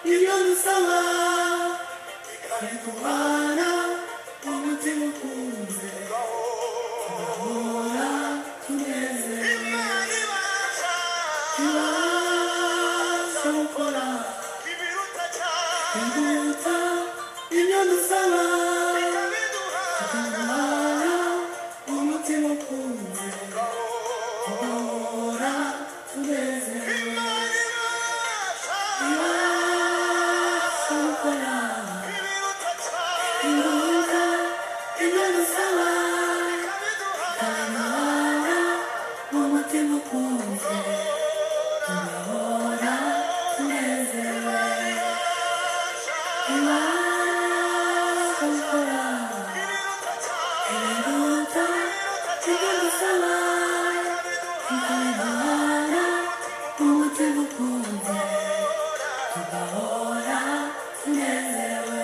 이면 싸워 그래도 하나 umutima ukunze ugahora tunezerewe ibasha gukora ibiruta ibyo dusaba tukaguhara umutima ukunze ugahora tunezerewe ibasha gukora ibiruta ibyo dusaba tukaguhara umutima ukunze ugahora tunezerewe ibasha gukora ibiruta ibyo dusaba tukaguhara umutima ukunze ugahora tunezerewe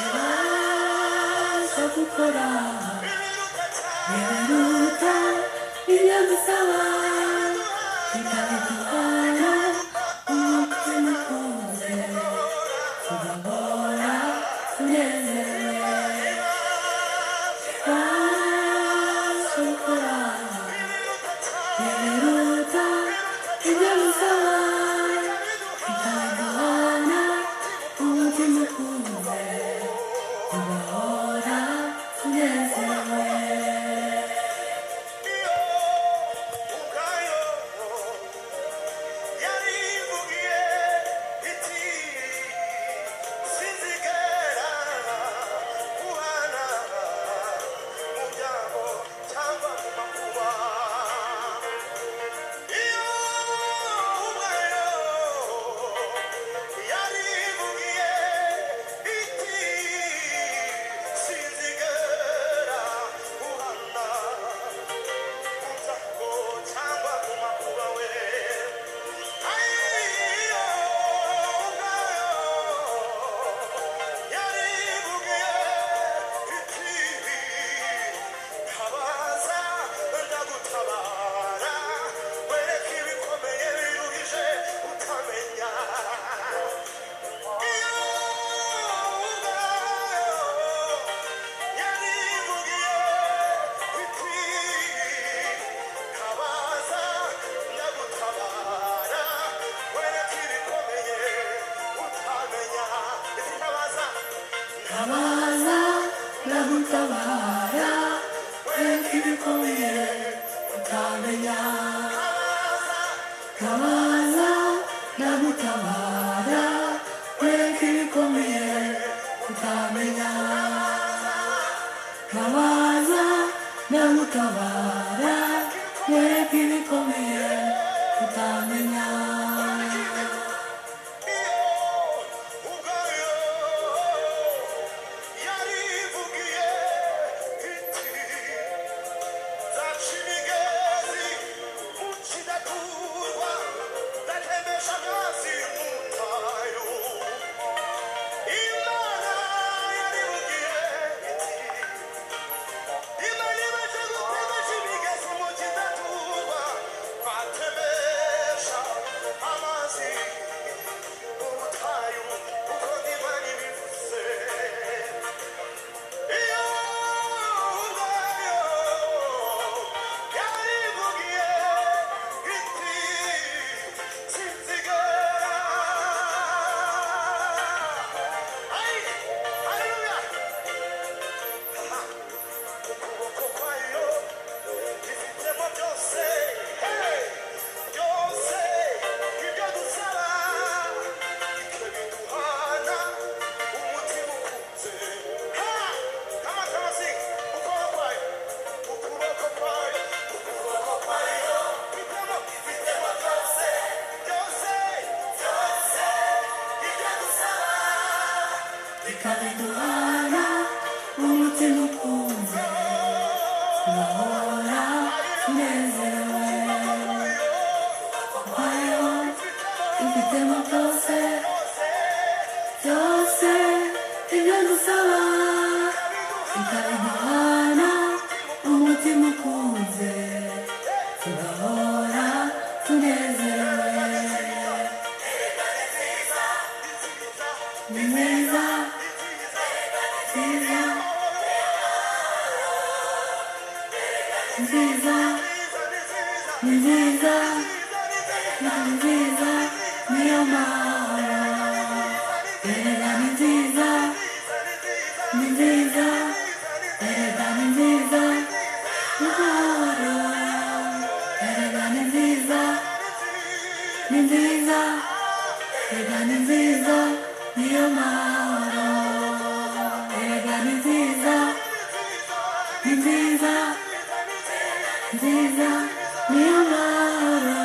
ibasha gukora ibiruta ibyo dusaba tukaguhara umutima ukunze ugahora tunezerewe ibasha gukora ibiruta ibyo dusaba tukaguhara umutima ukunze ugahora tunezerewe Tabaza nagutabara wereka ibikomeye utamenya Tabaza nagutabara wereka ibikomeye utamenya Tabaza nagutabara wereka ibikomeye utamenya ukunze urahora unezerewe wabayeho ifitemo byose byose ibyo dusaba ikabiduhana umutima ukunze tugahora tunezerewe ni mwiza nziza nziza ni nziza ni nziza niyo mahoro erega ni nziza ni nziza erega ni nziza mahoro erega ni nziza ni nziza erega ni nziza niyo mahoro erega ni nziza ni nziza nziza niyo mahoro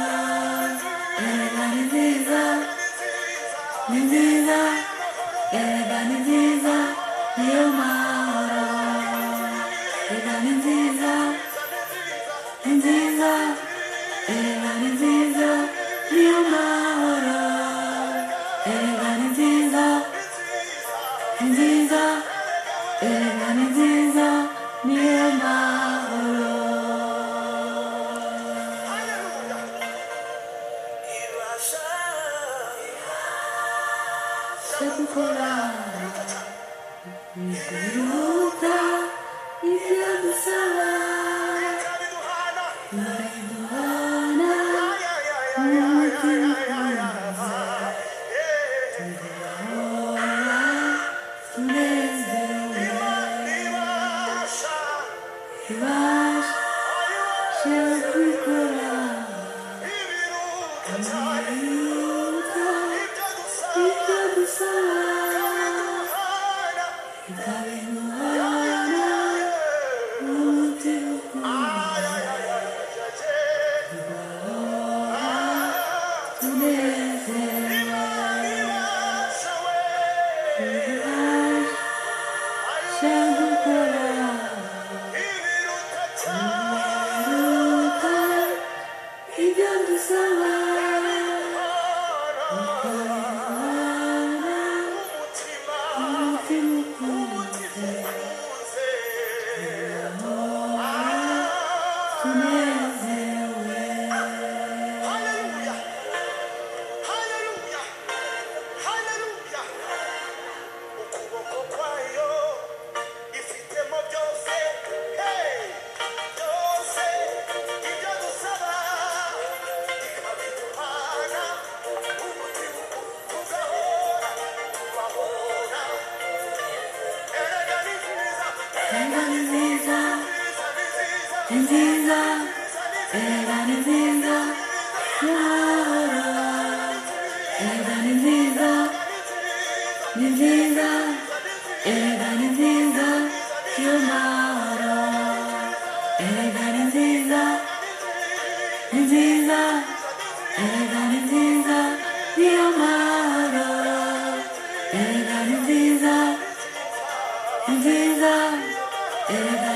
erega ni nziza ni nziza erega ni nziza niyo mahoro erega ni nziza ni nziza erega ni nziza niyo mahoro erega ni nziza ni nziza erega ni nziza niyo mahoro gukora biruta ibyo dusaba biduhana umutima tugahora tunezerewe ibasha gukora biruta ibyo dusaba ikabiduhana umutima tugahora tunezerewe ibasha gukora biruta ibyo dusaba nziza erega ni nziza mahoro erega ni nziza ni nziza erega ni nziza yo mahoro erega ni nziza ni nziza erega ni nziza yo mahoro erega ni nziza ni nziza erega